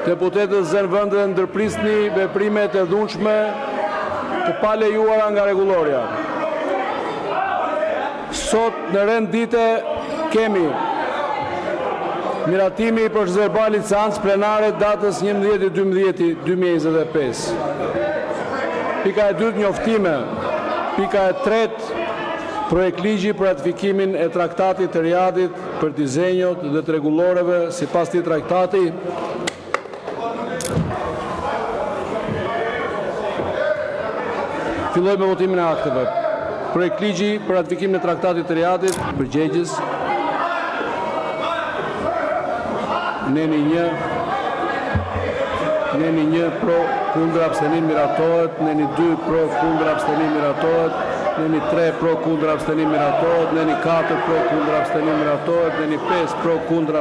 Deputetët zënë vëndë ndërprisni veprimet e dhunshme të palejuara nga rregullorja. Sot në rendite kemi miratimi për zërbalit seancë plenare datës 11/12/2025. Pika e dytë njoftime. Pika e tretë projekt ligji për ratifikimin e traktatit të Riadit për dizenjot dhe të rregulloreve sipas këtij traktati. Filloj me votimin e akteve. Projekt ligji për ratifikimin e traktatit të Riadit, përgjegjës. Neni 1. Neni 1 pro, kundër abstenim miratohet. Neni 2 pro, kundër abstenim miratohet. Neni 3 pro, kundër abstenim miratohet. Neni 4 pro, kundër abstenim miratohet. Neni 5 pro, kundër abstenim